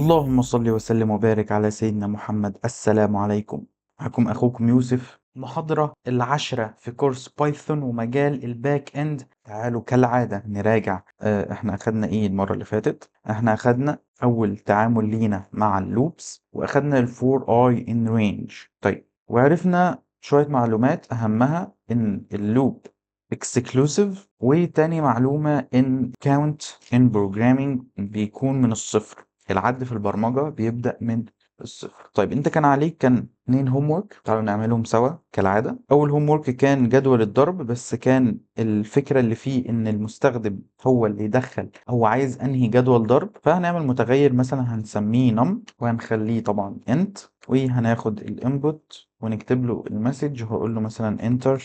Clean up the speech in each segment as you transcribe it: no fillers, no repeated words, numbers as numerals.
اللهم صل وسلم وبارك على سيدنا محمد. السلام عليكم. معكم أخوكم يوسف، محاضرة العشرة في كورس بايثون ومجال الباك إند. تعالوا كالعادة نراجع. احنا أخدنا إيه المرة اللي فاتت؟ احنا أخدنا أول تعامل لينا مع اللوبس، وأخدنا الفور I in range. طيب، وعرفنا شوية معلومات أهمها إن اللوب exclusive، وتاني معلومة إن count in programming بيكون من الصفر. العد في البرمجة بيبدأ من الصفر. طيب، انت كان عليك 2 هوم ورك، تعالوا نعملهم سوا كالعادة. اول هوم ورك كان جدول الضرب، بس كان الفكرة اللي فيه ان المستخدم هو اللي يدخل هو عايز انهي جدول ضرب. فهنعمل متغير مثلا هنسميه num، وهنخليه طبعا int، وهناخد الانبوت ونكتب له المسج، وهقول له مثلا enter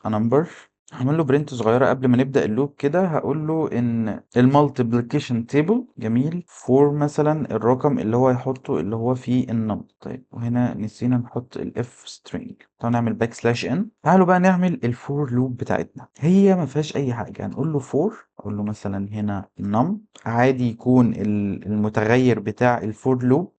a number. هعمل له برنت صغيرة قبل ما نبدأ اللوب كده. هقول له إن المالتيبليكيشن تيبل جميل فور مثلا الرقم اللي هو يحطه اللي هو فيه النمبر. طيب، وهنا نسينا نحط الاف سترينج. تعالوا نعمل باك سلاش ان. تعالوا بقى نعمل الفور لوب بتاعتنا. هي ما فيهاش أي حاجة. هنقول له فور، أقول له مثلا هنا num عادي يكون المتغير بتاع الفور لوب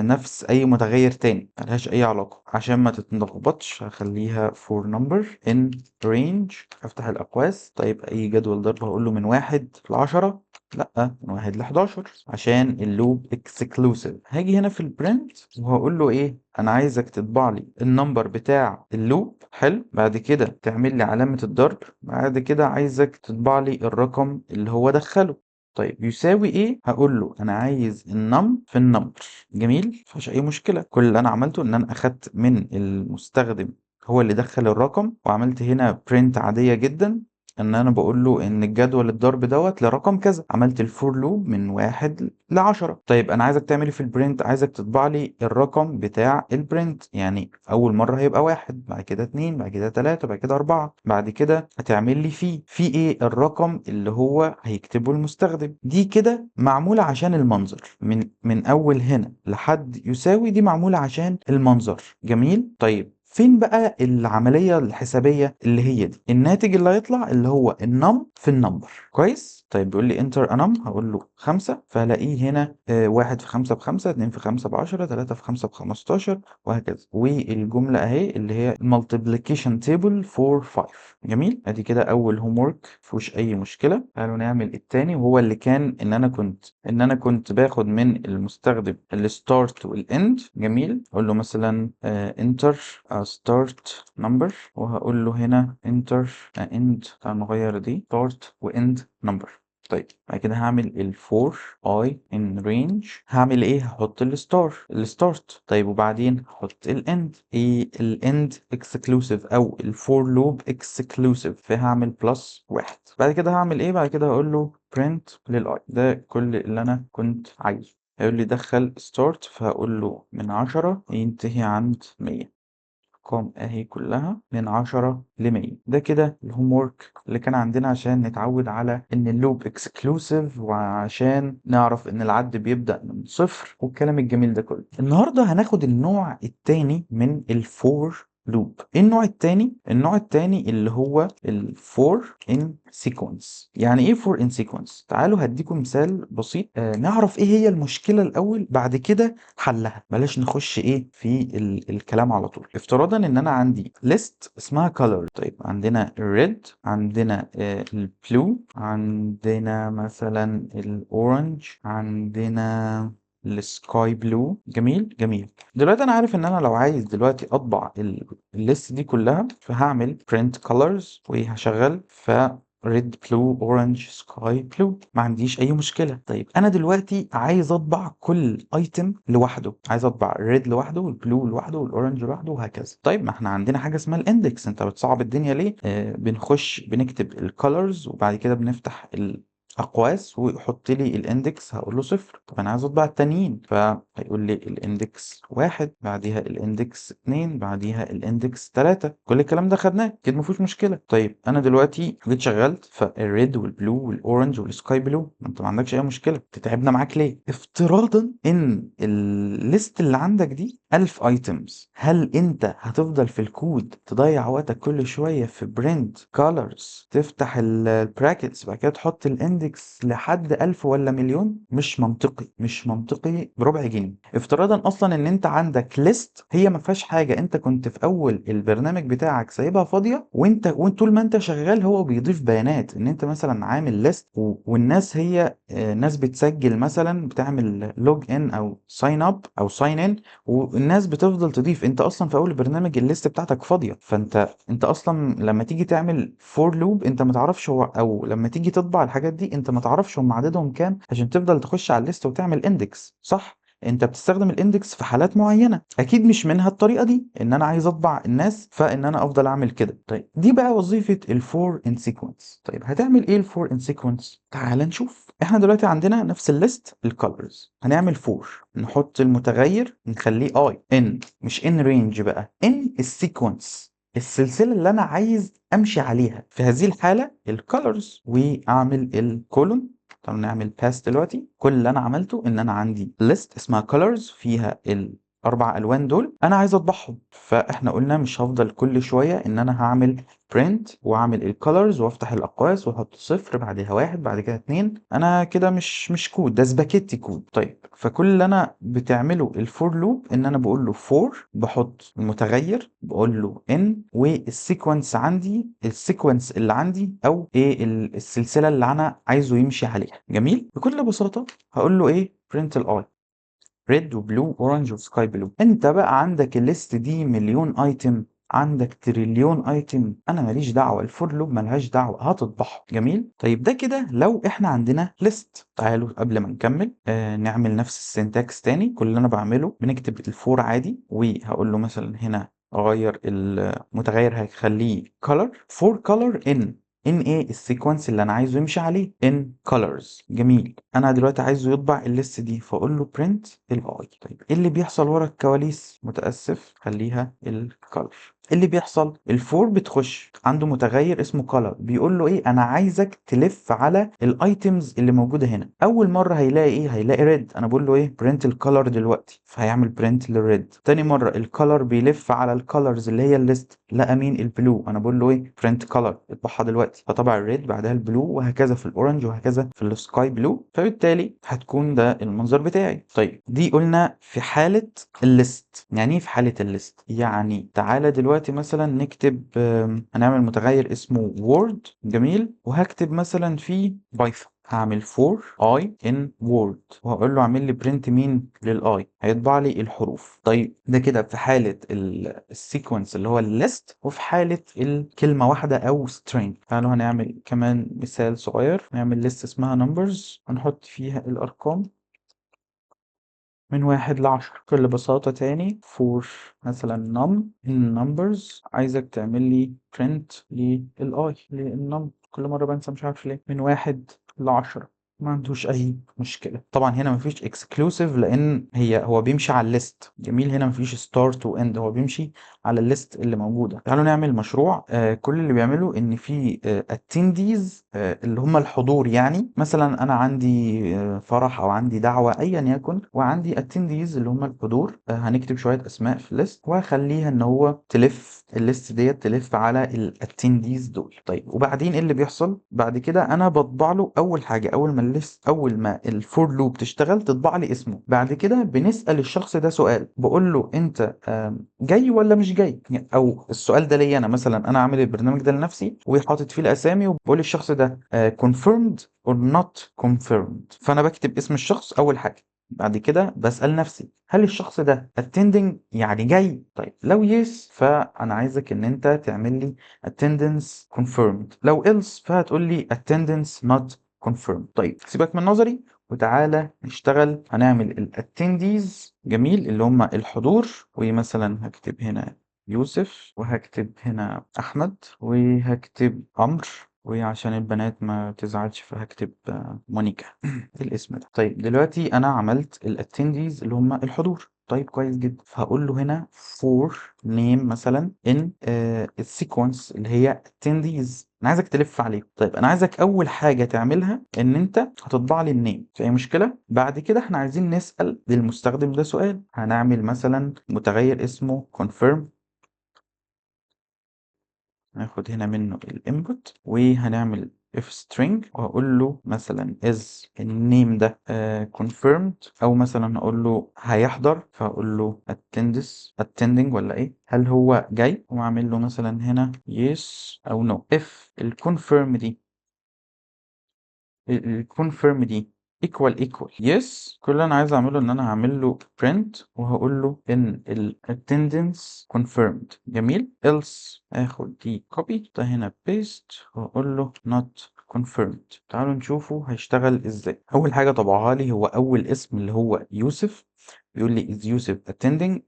نفس أي متغير تاني، ملهاش أي علاقة. عشان ما تتلخبطش هخليها for number in range، افتح الاقواس. طيب، اي جدول ضرب هقول له من 1 ل10، لا من 1 ل11 عشان اللوب اكسكلوسيف. هاجي هنا في البرنت وهقول له ايه، انا عايزك تطبع لي النمبر بتاع اللوب. حلو، بعد كده تعمل لي علامة الضرب، بعد كده عايزك تطبع لي الرقم اللي هو دخله. طيب، يساوي ايه؟ هقول له انا عايز النم في النمبر. جميل، مفيش اي مشكله. كل اللي انا عملته ان انا اخدت من المستخدم هو اللي دخل الرقم، وعملت هنا برنت عاديه جدا ان انا بقول له ان الجدول الضرب دوت لرقم كذا. عملت الفور لوب من 1 ل10. طيب، انا عايزك تعمل في البرنت، عايزك تطبع لي الرقم بتاع البرنت. يعني اول مره هيبقى 1، بعد كده 2، بعد كده 3، بعد كده 4، بعد كده هتعمل لي في ايه الرقم اللي هو هيكتبه المستخدم. دي كده معموله عشان المنظر، من اول هنا لحد يساوي، دي معموله عشان المنظر. جميل. طيب، فين بقى العملية الحسابية اللي هي دي؟ الناتج اللي هيطلع اللي هو النم في النمبر. كويس. طيب، بيقول لي انتر انم، هقول له 5، فهلاقيه هنا 1 في 5 ب5، 2 في 5 ب10، 3 في 5 ب15، وهكذا. والجملة اهي اللي هي multiplication table for 5. جميل. ادي كده اول هوم ورك، مفيهوش اي مشكلة. تعالوا نعمل التاني، وهو اللي كان ان انا كنت باخد من المستخدم الستارت والاند. جميل. اقول له مثلا enter start number، وهقول له هنا enter end. تعال نغير دي start و end number. طيب، بعد كده هعمل الفور I in range. هعمل ايه؟ هحط الستارت. طيب، وبعدين هحط الاند. ايه الاند؟ exclusive او الفور لوب exclusive، فهعمل بلس 1. بعد كده هعمل ايه؟ بعد كده هقول له print للاي. ده كل اللي انا كنت عايزه. هيقول لي دخل start، فهقول له من 10 ينتهي عند 100. الأرقام أهي كلها من 10 ل100. ده كده الهوم ورك اللي كان عندنا عشان نتعود على إن اللوب اكسكلوسيف، وعشان نعرف إن العد بيبدأ من صفر، والكلام الجميل ده كله. النهاردة هناخد النوع التاني من الفور لوب. ايه النوع التاني؟ النوع التاني اللي هو الفور ان سيكونس. يعني ايه فور ان سيكونس؟ تعالوا هديكم مثال بسيط نعرف ايه هي المشكلة الاول، بعد كده حلها. بلاش نخش ايه في الكلام على طول. افتراضا ان انا عندي list اسمها color. طيب، عندنا red، عندنا البلو، عندنا مثلا الاورنج، عندنا السكاي بلو. جميل جميل. دلوقتي انا عارف ان انا لو عايز دلوقتي اطبع الليست دي كلها، فهعمل print colors وهشغل red blue orange sky blue. ما عنديش اي مشكله. طيب، انا دلوقتي عايز اطبع كل ايتم لوحده. عايز اطبع الريد لوحده، والبلو لوحده، والاورنج لوحده، وهكذا. طيب، ما احنا عندنا حاجه اسمها الاندكس. انت بتصعب الدنيا ليه؟ بنخش بنكتب الكالرز، وبعد كده بنفتح اقواس ويحط لي الاندكس. هقول له 0. طب انا عايز اطبع التانيين، فهيقول لي الاندكس 1، بعديها الاندكس 2، بعديها الاندكس 3. كل الكلام ده خدناه كده، مفيش مشكله. طيب، انا دلوقتي جيت شغلت فالريد والبلو والاورنج والسكاي بلو، ما انت ما عندكش اي مشكله. تتعبنا معاك ليه؟ افتراضا ان الليست اللي عندك دي 1000 ايتمز، هل انت هتفضل في الكود تضيع وقتك كل شويه في برنت كولرز، تفتح البراكتس، بعد كده تحط الاندكس الاندكس لحد 1000 ولا مليون مش منطقي، مش منطقي بربع جنيه. افتراضا اصلا ان انت عندك ليست هي ما فيهاش حاجه، انت كنت في اول البرنامج بتاعك سايبها فاضيه، وانت طول ما انت شغال هو بيضيف بيانات ان انت مثلا عامل ليست، والناس هي ناس بتسجل مثلا بتعمل لوج ان او ساين اب او ساين ان، والناس بتفضل تضيف. انت اصلا في اول البرنامج الليست بتاعتك فاضيه، فانت اصلا لما تيجي تعمل فور لوب انت ما تعرفش هو، او لما تيجي تطبع الحاجات دي انت ما تعرفش هم عددهم كام عشان تفضل تخش على الليست وتعمل اندكس صح. انت بتستخدم الاندكس في حالات معينه، اكيد مش منها الطريقه دي ان انا عايز اطبع الناس فان انا افضل اعمل كده. طيب دي بقى وظيفه الفور ان سيكونس. طيب هتعمل ايه الفور ان سيكونس؟ تعال نشوف. احنا دلوقتي عندنا نفس الليست الكالرز، هنعمل فور، نحط المتغير نخليه اي ان، مش ان رينج بقى، ان السيكونس، السلسله اللي انا عايز امشي عليها في هذه الحاله الكالرز، واعمل الكولون. طب نعمل باس دلوقتي. كل اللي انا عملته ان انا عندي ليست اسمها colors فيها الاربع الوان دول انا عايز اطبعهم، فاحنا قلنا مش هفضل كل شويه ان انا هعمل print واعمل الكالرز وافتح الاقواس واحط صفر بعدها واحد بعد كده اتنين. انا كده مش كود، ده سباكيتي كود. طيب فكل اللي انا بتعمله الفور لوب ان انا بقول له فور، بحط المتغير بقول له ان، والسيكونس عندي السيكونس اللي عندي او ايه السلسله اللي انا عايزه يمشي عليها. جميل. بكل بساطه هقول له ايه print الاي ريد وبلو اورنج وسكاي بلو. انت بقى عندك الليست دي مليون ايتم، عندك تريليون ايتم، انا ماليش دعوه، الفور لوب ملهاش دعوه، هتطبعه. جميل. طيب ده كده لو احنا عندنا ليست. تعالوا قبل ما نكمل نعمل نفس السنتكس تاني. كل اللي انا بعمله بنكتب الفور عادي، وهقول له مثلا هنا اغير المتغير هخليه color for color in ايه السيكونس اللي انا عايزه يمشي عليه in colors. جميل. انا دلوقتي عايزه يطبع الليست دي فاقول له print الاي. طيب ايه اللي بيحصل ورا الكواليس؟ متاسف خليها الكالر. اللي بيحصل الفور بتخش عنده متغير اسمه color بيقول له ايه انا عايزك تلف على الايتمز اللي موجوده هنا. اول مره هيلاقي ايه؟ هيلاقي ريد. انا بقول له ايه print الكالر دلوقتي فهيعمل print للريد. تاني مره الكالر بيلف على الكالرز اللي هي الليست، لقى مين؟ البلو. انا بقول له ايه print color اطبعها دلوقتي، فطبع الريد بعدها البلو وهكذا في الاورنج وهكذا في السكاي بلو، فبالتالي هتكون ده المنظر بتاعي. طيب دي قلنا في حاله الليست. يعني ايه في حاله الليست؟ يعني تعالى دلوقتي مثلا نكتب هنعمل متغير اسمه word. جميل. وهكتب مثلا فيه بايثون، هعمل for i in word وهقول له اعمل لي print مين للاي، هيطبع لي الحروف. طيب ده كده في حالة السيكونس اللي هو الليست، وفي حالة الكلمة واحدة او string. تعالوا هنعمل كمان مثال صغير، نعمل ليست اسمها numbers هنحط فيها الارقام من 1 ل10. بكل بساطة تاني for مثلا num in numbers عايزك تعمل لي print للآي للنم. كل مرة بنسى مش عارف ليه. من 1 ل10 ما عندوش أي مشكلة. طبعا هنا مفيش exclusive لأن هو بيمشي على الليست. جميل. هنا مفيش start و end، هو بيمشي على الليست اللي موجودة. تعالوا نعمل مشروع كل اللي بيعمله إن في attendees اللي هم الحضور. يعني مثلا أنا عندي فرح أو عندي دعوة أيا يكن، وعندي attendees اللي هم الحضور. هنكتب شوية أسماء في الليست وهخليها إن هو تلف الليست ديت تلف على الاتنديز دول. طيب وبعدين ايه اللي بيحصل بعد كده؟ انا بطبع له اول حاجه، اول ما الليست، اول ما الفور لوب تشتغل تطبع لي اسمه. بعد كده بنسال الشخص ده سؤال، بقول له انت جاي ولا مش جاي؟ او السؤال ده ليا انا مثلا، انا عامل البرنامج ده لنفسي وحاطط فيه الاسامي، وبقول الشخص ده confirmed or not confirmed. فانا بكتب اسم الشخص اول حاجه، بعد كده بسأل نفسي هل الشخص ده attending يعني جاي؟ طيب لو yes فأنا عايزك إن أنت تعمل لي attendance confirmed، لو else فهتقول لي attendance not confirmed. طيب سيبك من نظري وتعالى نشتغل. هنعمل ال attendees. جميل. اللي هم الحضور. ومثلا هكتب هنا يوسف، وهكتب هنا أحمد، وهكتب عمرو، وعشان البنات ما تزعلش فهكتب مونيكا. الاسم ده. طيب دلوقتي انا عملت الاتنديز اللي هم الحضور. طيب كويس جدا. فهقول له هنا for name مثلا in السيكونس اللي هي attendees انا عايزك تلف عليه. طيب انا عايزك اول حاجه تعملها ان انت هتطبع لي النيم، في اي مشكله؟ بعد كده احنا عايزين نسال للمستخدم ده سؤال، هنعمل مثلا متغير اسمه confirm، ناخد هنا منه الانبوت وهنعمل if string وهقول له مثلا is النيم ده confirmed، او مثلا هقول له هيحضر فهقول له attending ولا ايه، هل هو جاي، واعمل له مثلا هنا yes او no. if الconfirm دي equal yes، كل اللي انا عايز اعمله ان انا هعمل له print وهقول له ان ال attendance confirmed. جميل. else اخد دي copy ده هنا paste وهقول له not confirmed. تعالوا نشوفه هيشتغل ازاي. اول حاجة طبعها لي هو اول اسم اللي هو يوسف، بيقول لي is يوسف attending،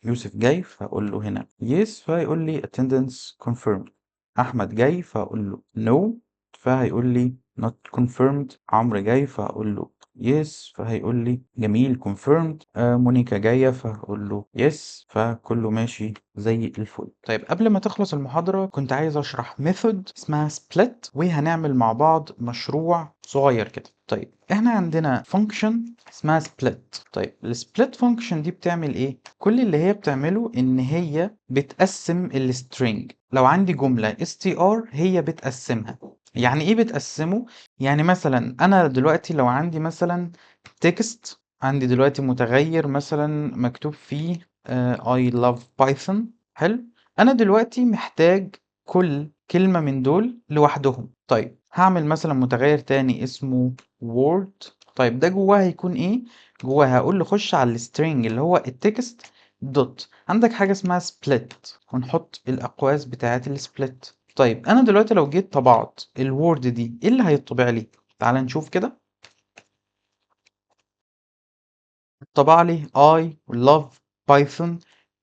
يوسف جاي فهقول له هنا yes فهيقول لي attendance confirmed. احمد جاي فهقول له no فهيقول لي not confirmed. عمرو جاي فهقول له yes فهيقول لي جميل confirmed. مونيكا جاية فهقول له yes، فكله ماشي زي الفل. طيب قبل ما تخلص المحاضرة كنت عايز اشرح method اسمها split، وهنعمل مع بعض مشروع صغير كده. طيب احنا عندنا function اسمها split. طيب الsplit function دي بتعمل ايه؟ كل اللي هي بتعمله ان هي بتقسم السترينج. لو عندي جملة str هي بتقسمها. يعني ايه بتقسمه؟ يعني مثلا انا دلوقتي لو عندي مثلا text، عندي دلوقتي متغير مثلا مكتوب فيه I love Python. حلو. انا دلوقتي محتاج كل كلمة من دول لوحدهم. طيب هعمل مثلا متغير تاني اسمه word. طيب ده جواه هيكون ايه؟ جواه هقول له خش على السترينج اللي هو التكست دوت، عندك حاجة اسمها split ونحط الأقواس بتاعت السبلت. طيب أنا دلوقتي لو جيت طبعت الوورد دي إيه اللي هيطبع لي؟ تعال نشوف كده. طبع لي I love Python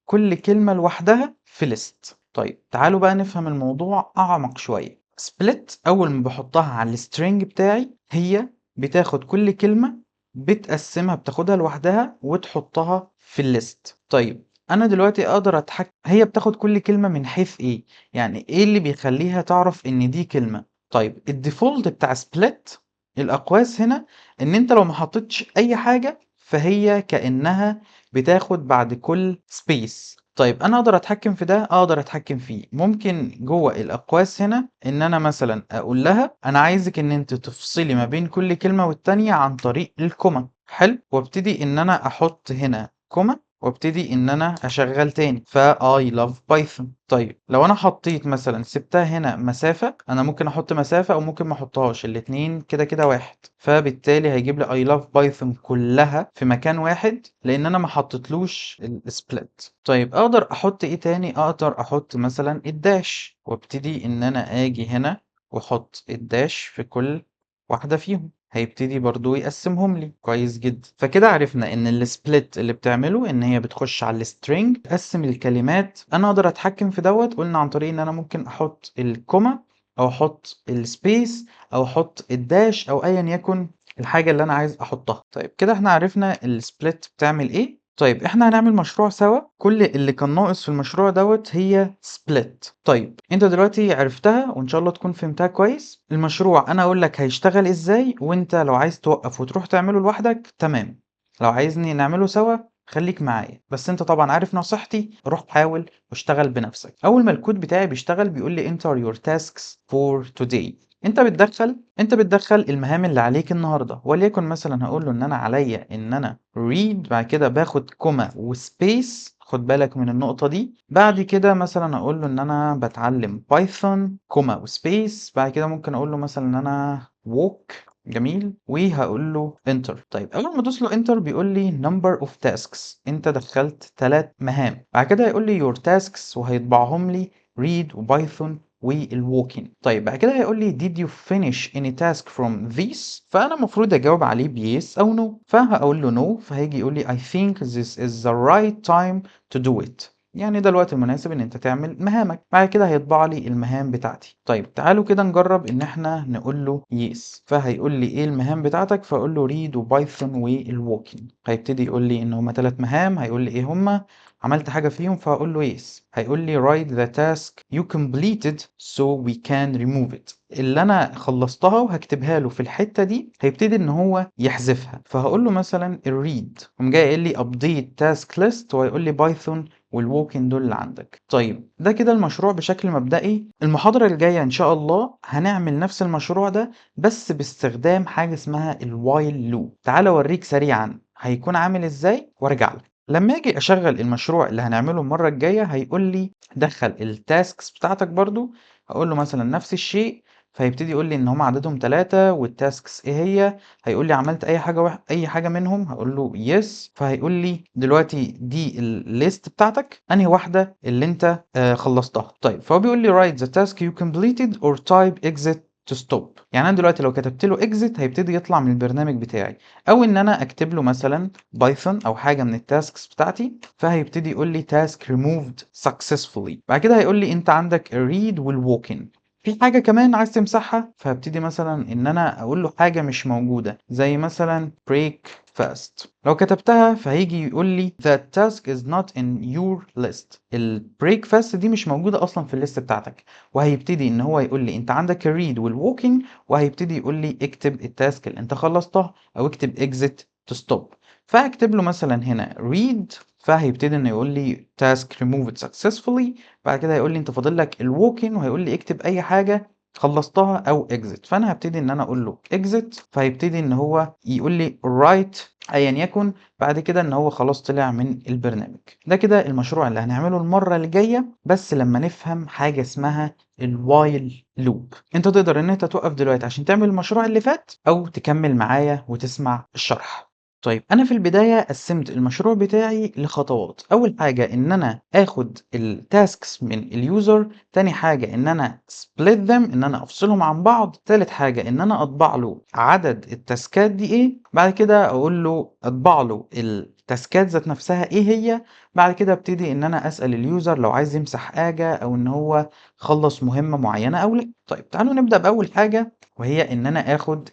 كل كلمة لوحدها في list. طيب تعالوا بقى نفهم الموضوع أعمق شوية. split أول ما بحطها على السترينج بتاعي هي بتاخد كل كلمة بتقسمها، بتاخدها لوحدها وتحطها في الليست. طيب أنا دلوقتي أقدر أتحكم هي بتاخد كل كلمة من حيث إيه؟ يعني إيه اللي بيخليها تعرف إن دي كلمة؟ طيب الديفولت بتاع split الأقواس هنا إن أنت لو ما حطيتش أي حاجة فهي كأنها بتاخد بعد كل سبيس. طيب انا اقدر اتحكم في ده، اقدر اتحكم فيه. ممكن جوه الاقواس هنا ان انا مثلا اقول لها انا عايزك ان انت تفصلي ما بين كل كلمة والتانية عن طريق الكوما. حلو. وابتدي ان انا احط هنا كوما وابتدي ان انا اشغل تاني ف I love Python. طيب لو انا حطيت مثلا سبتها هنا مسافة، انا ممكن احط مسافة او ممكن ما احطهاش، الاتنين كده كده واحد، فبالتالي هيجيب لي I love Python كلها في مكان واحد لان انا ما حطيتلوش السبلت. طيب اقدر احط ايه تاني؟ اقدر احط مثلا الداش وابتدي ان انا اجي هنا واحط الداش في كل واحدة فيهم، هيبتدي برضو يقسمهم لي كويس جدا. فكده عرفنا ان السبليت اللي بتعمله ان هي بتخش على السترينج تقسم الكلمات. انا اقدر اتحكم في دوت، قلنا عن طريق ان انا ممكن احط الكوما او احط السبيس او احط الداش او ايا يكن الحاجة اللي انا عايز احطها. طيب كده احنا عرفنا السبليت بتعمل ايه. طيب احنا هنعمل مشروع سوا، كل اللي كان ناقص في المشروع دوت هي split. طيب انت دلوقتي عرفتها وان شاء الله تكون فهمتها كويس. المشروع انا اقول لك هيشتغل ازاي، وانت لو عايز توقف وتروح تعمله لوحدك تمام، لو عايزني نعمله سوا خليك معايا. بس انت طبعا عارف نصيحتي، روح حاول واشتغل بنفسك. اول ما الكود بتاعي بيشتغل بيقول لي enter your tasks for today. انت بتدخل المهام اللي عليك النهارده، وليكن مثلا هقول له ان انا عليا ان انا read، بعد كده باخد كوما وسبيس، خد بالك من النقطة دي. بعد كده مثلا اقول له ان انا بتعلم بايثون كوما وسبيس، بعد كده ممكن اقول له مثلا ان انا walk. جميل. وهقول له enter. طيب اول ما ادوس له enter بيقول لي number of tasks، انت دخلت 3 مهام. بعد كده هيقول لي your tasks وهيطبعهم لي read وبايثون والووكينج. طيب بعد كده هيقول لي did you finish any task from these، فانا المفروض اجاوب عليه بيس او نو، فهقول له نو فهيجي يقول لي I think this is the right time to do it، يعني ده الوقت المناسب ان انت تعمل مهامك. بعد كده هيطبع لي المهام بتاعتي. طيب تعالوا كده نجرب ان احنا نقول له يس، فهيقول لي ايه المهام بتاعتك، فاقول له ريد وبايثون والووكينج. هيبتدي يقول لي ان هما 3 مهام، هيقول لي ايه هما، عملت حاجة فيهم فهقول له يس. هيقول لي write the task you completed so we can remove it، اللي انا خلصتها وهكتبها له في الحتة دي هيبتدي ان هو يحذفها. فهقول له مثلا read، قام جاي قايل لي update task list وهيقول لي بايثون والووكن دول اللي عندك. طيب ده كده المشروع بشكل مبدئي. المحاضرة الجاية إن شاء الله هنعمل نفس المشروع ده بس باستخدام حاجة اسمها الوايل لوب. تعال أوريك سريعا هيكون عامل إزاي وارجع لك. لما أجي أشغل المشروع اللي هنعمله المرة الجاية هيقول لي دخل التاسكس بتاعتك برضو، هقول له مثلا نفس الشيء، فهيبتدي يقول لي ان هم عددهم 3 والتاسكس ايه هي. هيقول لي عملت اي حاجه اي حاجه منهم، هقول له يس، فهيقول لي دلوقتي دي الليست بتاعتك انهي واحده اللي انت خلصتها. طيب فهو بيقول لي write the task you completed or type exit to stop. يعني انا دلوقتي لو كتبت له exit هيبتدي يطلع من البرنامج بتاعي، او ان انا اكتب له مثلا بايثون او حاجه من التاسكس بتاعتي، فهيبتدي يقول لي task removed successfully. بعد كده هيقول لي انت عندك read والووكن. في حاجة كمان عايز تمسحها، فهبتدي مثلا ان انا اقول له حاجة مش موجودة زي مثلا break fast. لو كتبتها فهيجي يقول لي that task is not in your list. ال break fast دي مش موجودة اصلا في الليست بتاعتك، وهيبتدي ان هو يقول لي انت عندك ال read وال walking، وهيبتدي يقول لي اكتب التاسك اللي انت خلصتها او اكتب exit to stop. فهكتب له مثلا هنا read، فهيبتدي انه يقول لي task removed successfully. بعد كده هيقول لي انت فاضل لك الووكن، وهيقول لي اكتب اي حاجه خلصتها او اكزit. فانا هبتدي ان انا اقول له اكزit، فهيبتدي ان هو يقول لي رايت ايا يكن. بعد كده ان هو خلاص طلع من البرنامج. ده كده المشروع اللي هنعمله المره اللي جايه، بس لما نفهم حاجه اسمها الوايل لوب. انت تقدر ان انت توقف دلوقتي عشان تعمل المشروع اللي فات، او تكمل معايا وتسمع الشرح. طيب انا في البدايه قسمت المشروع بتاعي لخطوات. اول حاجه ان انا اخد التاسكس من اليوزر، تاني حاجه ان انا split them، ان انا افصلهم عن بعض، تالت حاجه ان انا اطبع له عدد التاسكات دي ايه، بعد كده اقول له اطبع له التاسكات ذات نفسها ايه هي. بعد كده ابتدي ان انا اسال اليوزر لو عايز يمسح حاجه او ان هو خلص مهمه معينه او لا. طيب تعالوا نبدا باول حاجه، وهي ان انا اخد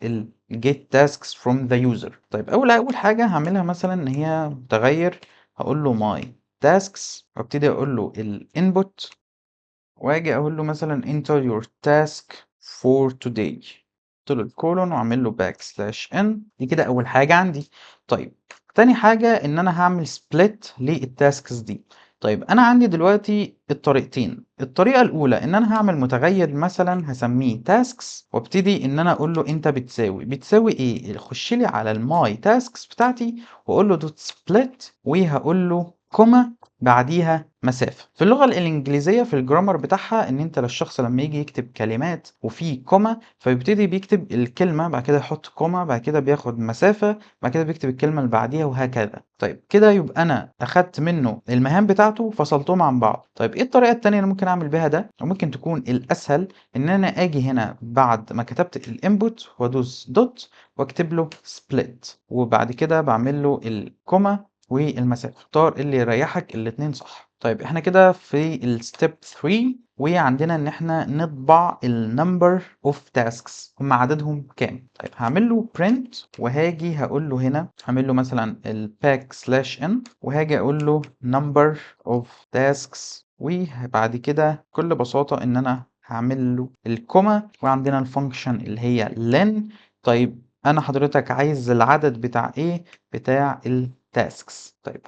get tasks from the user. طيب اول حاجه هعملها مثلا ان هي متغير، هقول له my tasks، وابتدي اقول له الانبوت، واجي اقول له مثلا enter your task for today، قلت له الكولون واعمل له backslash n. دي كده اول حاجه عندي. طيب تاني حاجه ان انا هعمل split للتاسكس دي. طيب انا عندي دلوقتي الطريقتين. الطريقه الاولى ان انا هعمل متغير مثلا هسميه tasks، وابتدي ان انا اقول له انت بتساوي ايه، خش لي على الماي تاسكس بتاعتي واقول له دوت split، وهقول له كوما بعديها مسافة. في اللغة الإنجليزية في الجرامر بتاعها إن أنت للشخص لما يجي يكتب كلمات وفي كوما، فبيبتدي بيكتب الكلمة بعد كده يحط كوما، بعد كده بياخد مسافة، بعد كده بيكتب الكلمة اللي بعديها، وهكذا. طيب كده يبقى أنا أخدت منه المهام بتاعته وفصلتهم عن بعض. طيب إيه الطريقة التانية اللي ممكن أعمل بيها ده، أو ممكن تكون الأسهل، إن أنا أجي هنا بعد ما كتبت الانبوت وأدوس دوت وأكتب له split، وبعد كده بعمل له الكوما والمسافة. اختار اللي يريحك، الاتنين صح. طيب احنا كده في الستيب 3، وعندنا ان احنا نطبع النمبر اوف تاسكس، هم عددهم كام. طيب هعمل له print، وهاجي هقول له هنا هعمل له مثلا الباك سلاش n، وهاجي اقول له number of tasks، وبعد كده بكل بساطة ان انا هعمل له الكوما، وعندنا الفانكشن اللي هي len. طيب انا حضرتك عايز العدد بتاع ايه، بتاع التاسكس. طيب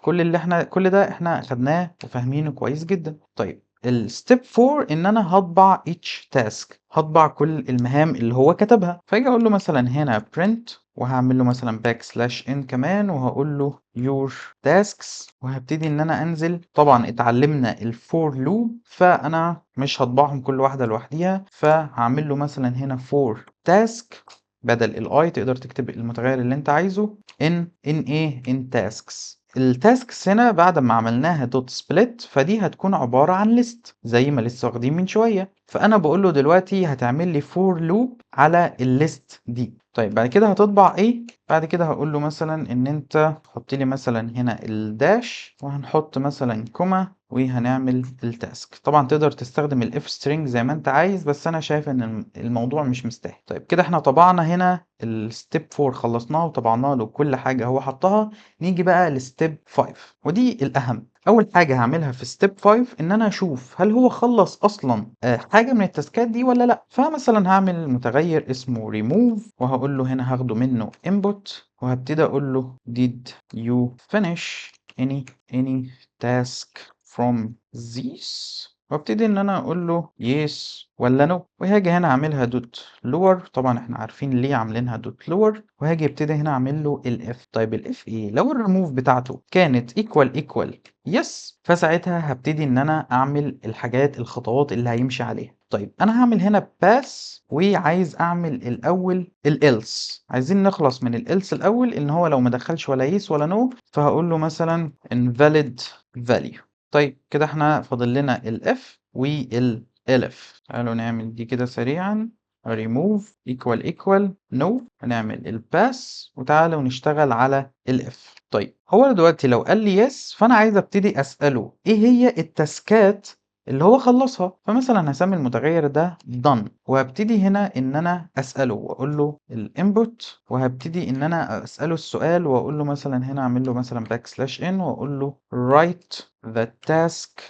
كل ده احنا خدناه وفاهمينه كويس جدا. طيب الستيب 4 ان انا هطبع each task، هطبع كل المهام اللي هو كتبها. فاجي اقول له مثلا هنا print، وهعمل له مثلا backslash n كمان، وهقول له your tasks، وهبتدي ان انا انزل. طبعا اتعلمنا الفور لوب، فانا مش هطبعهم كل واحده لوحديها، فهعمل له مثلا هنا for task، بدل الاي تقدر تكتب المتغير اللي انت عايزه in tasks. التاسكس هنا بعد ما عملناها دوت سبليت، فدي هتكون عبارة عن ليست زي ما لسه واخدين من شوية. فأنا بقول له دلوقتي هتعمل لي فور لوب على الليست دي. طيب بعد كده هتطبع ايه؟ بعد كده هقول له مثلا ان انت حط لي مثلا هنا الداش، وهنحط مثلا كوما، وهنعمل التاسك. طبعا تقدر تستخدم الاف سترينج زي ما انت عايز، بس انا شايف ان الموضوع مش مستاهل. طيب كده احنا طبعنا هنا الستيب 4 خلصناه وطبعنا له كل حاجة هو حطها. نيجي بقى لستيب 5، ودي الأهم. أول حاجة هعملها في ستيب 5 إن أنا أشوف هل هو خلص أصلا حاجة من التاسكات دي ولا لأ. فمثلا هعمل متغير اسمه remove، وهقول له هنا هاخده منه input، وهبتدي أقول له did you finish any task from these، وابتدي ان انا اقول له yes ولا no، وهاجي هنا اعملها دوت lower. طبعا احنا عارفين ليه عاملينها دوت lower. وهاجي ابتدي هنا اعمل له الاف. طيب الاف ايه؟ لو الريموف بتاعته كانت equal yes، فساعتها هبتدي ان انا اعمل الخطوات اللي هيمشي عليها. طيب انا هعمل هنا pass، وعايز اعمل الاول else. عايزين نخلص من else الاول، ان هو لو ما دخلش ولا yes ولا no فهقول له مثلا invalid value. طيب كده احنا فاضل لنا الاف والelif. تعالوا نعمل دي كده سريعا. remove equal no، هنعمل الباس، وتعالوا نشتغل على الاف. طيب هو دلوقتي لو قال لي yes، فانا عايز ابتدي اساله ايه هي التاسكات اللي هو خلصها. فمثلا هسمي المتغير ده done، وهبتدي هنا ان انا اساله واقول له الانبوت، وهبتدي ان انا اساله السؤال واقول له مثلا هنا اعمل له مثلا \n واقول له write the task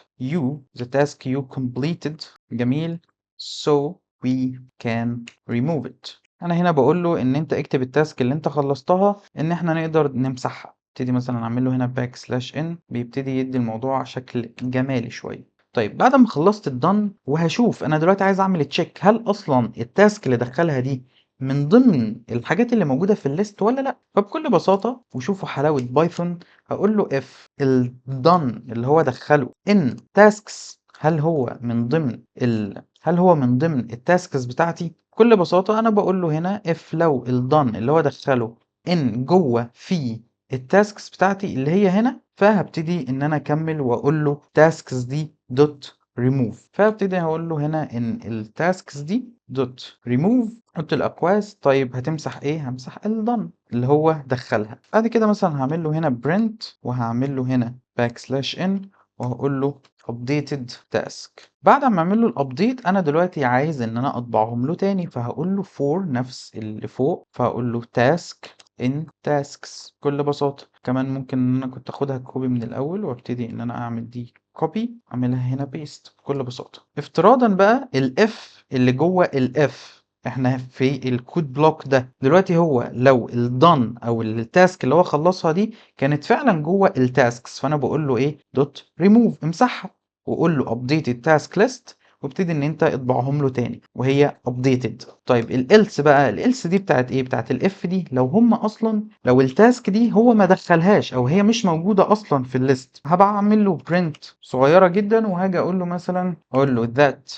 you completed. جميل. so we can remove it. انا هنا بقول له ان انت اكتب التاسك اللي انت خلصتها ان احنا نقدر نمسحها. ابتدي مثلا اعمل له هنا \n، بيبتدي يدي الموضوع شكل جمالي شويه. طيب بعد ما خلصت الدن، وهشوف انا دلوقتي عايز اعمل تشيك هل اصلا التاسك اللي دخلها دي من ضمن الحاجات اللي موجوده في الليست ولا لا. فبكل بساطه، وشوفوا حلاوه بايثون، هقول له if الدن اللي هو دخله in tasks، هل هو من ضمن التاسكس بتاعتي. بكل بساطه انا بقول له هنا if لو الدن اللي هو دخله in جوه في التاسكس بتاعتي اللي هي هنا، فهبتدي ان انا اكمل واقول له tasks دي دوت remove. فهبتدي هقول له هنا ان التاسكس دي دوت remove. قلت الاقواس. طيب هتمسح ايه؟ همسح الدن اللي هو دخلها. بعد كده مثلا هعمل له هنا print، وهعمل له هنا \n، وهقول له updated task. بعد ما اعمل له الابديت، انا دلوقتي عايز ان انا اطبعهم له تاني، فهقول له for نفس اللي فوق، فهقول له task in tasks. بكل بساطة كمان ممكن ان انا كنت اخدها كوبي من الاول، وابتدي ان انا اعمل دي كوبي، اعملها هنا بيست بكل بساطة. افتراضا بقى الاف اللي جوه الاف، احنا في الكود بلوك ده دلوقتي، هو لو الدن او التاسك اللي هو خلصها دي كانت فعلا جوه التاسكس، فانا بقول له ايه دوت ريموف، امسحها، واقول له update التاسك ليست، وابتدي ان انت اطبعهم له تاني وهي updated. طيب الالس بقى، الالس دي بتاعت ايه؟ بتاعت الاف دي لو هم اصلا، لو التاسك دي هو ما دخلهاش او هي مش موجوده اصلا في الليست، هبقى اعمل له print صغيره جدا، وهاجي اقول له مثلا، اقول له that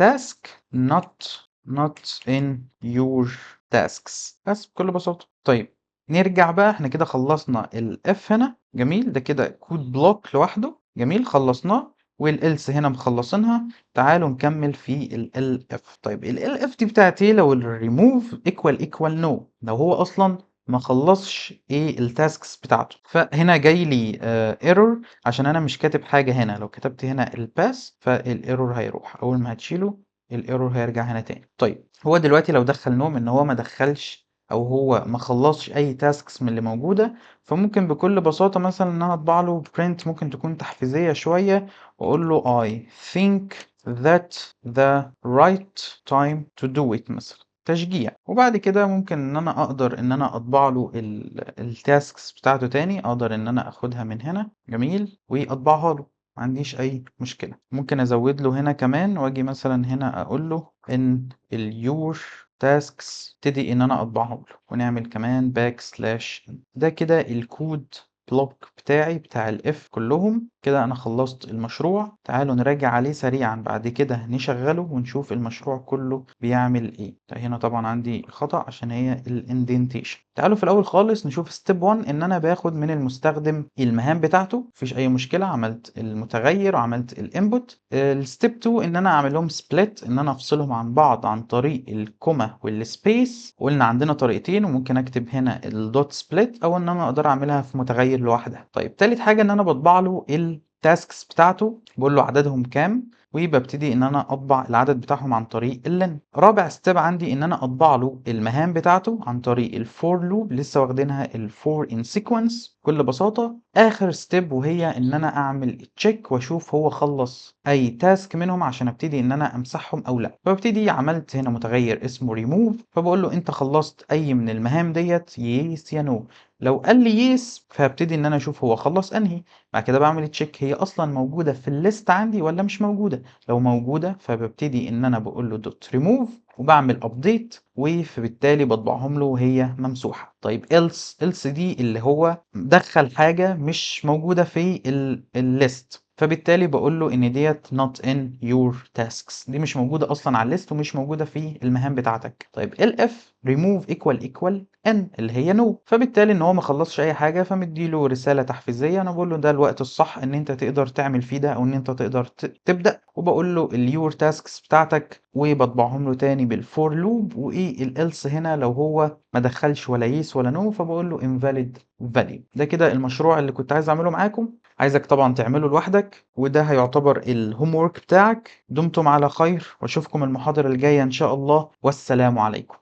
task not in your tasks، بس بكل بساطه. طيب نرجع بقى، احنا كده خلصنا الاف هنا. جميل، ده كده كود بلوك لوحده. جميل، خلصناه. والإلس هنا مخلصينها. تعالوا نكمل في ال LF. طيب ال LF دي بتاعت ايه؟ لو ال remove equal no، لو هو اصلا ما خلصش ايه التاسكس بتاعته. فهنا جاي لي ايرور عشان انا مش كاتب حاجه هنا. لو كتبت هنا الباس فالايرور هيروح، اول ما هتشيله الايرور هيرجع هنا تاني. طيب هو دلوقتي لو دخل نوم ان هو ما دخلش او هو ما خلصش اي تاسكس من اللي موجوده، فممكن بكل بساطه مثلا ان انا اطبع له print ممكن تكون تحفيزيه شويه، واقول له I think that the right time to do it مثلا، تشجيع. وبعد كده ممكن ان انا اقدر ان انا اطبع له التاسكس بتاعته تاني، اقدر ان انا اخدها من هنا. جميل، واطبعها له، ما عنديش اي مشكلة. ممكن ازود له هنا كمان، واجي مثلا هنا اقول له ان your tasks ابتدي ان انا اطبعهم له، ونعمل كمان \n. ده كده الكود بلوك بتاعي بتاع الاف كلهم. كده انا خلصت المشروع. تعالوا نراجع عليه سريعا، بعد كده نشغله ونشوف المشروع كله بيعمل ايه. هنا طبعا عندي خطأ عشان هي الاندنتيشن. تعالوا في الاول خالص نشوف ستيب 1، ان انا باخد من المستخدم المهام بتاعته، مفيش اي مشكلة. عملت المتغير وعملت الانبوت. الستيب 2 ان انا اعمل لهم سبليت، ان انا افصلهم عن بعض عن طريق الكوما والسبيس. قلنا عندنا طريقتين، وممكن اكتب هنا الدوت سبليت، او ان انا اقدر اعملها في متغير لوحدها. طيب تالت حاجة ان انا بطبع له التاسكس بتاعته، بقول له عددهم كام، وببتدي ان انا اطبع العدد بتاعهم عن طريق اللن. رابع ستيب عندي ان انا اطبع له المهام بتاعته عن طريق الفور لوب، لسه واخدينها الفور ان سيكونس بكل بساطه. اخر ستيب وهي ان انا اعمل تشيك واشوف هو خلص اي تاسك منهم عشان ابتدي ان انا امسحهم او لا. فببتدي عملت هنا متغير اسمه ريموف، فبقول له انت خلصت اي من المهام ديت، يس يا نو. لو قال لي يس فهبتدي ان انا اشوف هو خلص انهي. بعد كده بعمل تشيك هي اصلا موجوده في الليست عندي ولا مش موجوده. لو موجوده فببتدي ان انا بقول له دوت ريموف وبعمل ابديت، وبالتالي بطبعهم له وهي ممسوحه. طيب else دي اللي هو دخل حاجه مش موجوده في الليست، فبالتالي بقول له ان ديت not in your tasks، دي مش موجوده اصلا على الليست ومش موجوده في المهام بتاعتك. طيب elif remove equal n اللي هي no، فبالتالي ان هو ما خلصش اي حاجه، فمديله رساله تحفيزيه انا بقول له ده الوقت الصح ان انت تقدر تعمل فيه ده، او ان انت تقدر تبدا. وبقول له اليور تاسكس بتاعتك وبطبعهم له تاني بالفور لوب. وايه الالس هنا لو هو ما دخلش ولا يس ولا نو فبقول له invalid value. ده كده المشروع اللي كنت عايز اعمله معاكم. عايزك طبعا تعمله لوحدك، وده هيعتبر الهوم وورك بتاعك. دمتم على خير واشوفكم المحاضرة الجاية ان شاء الله، والسلام عليكم.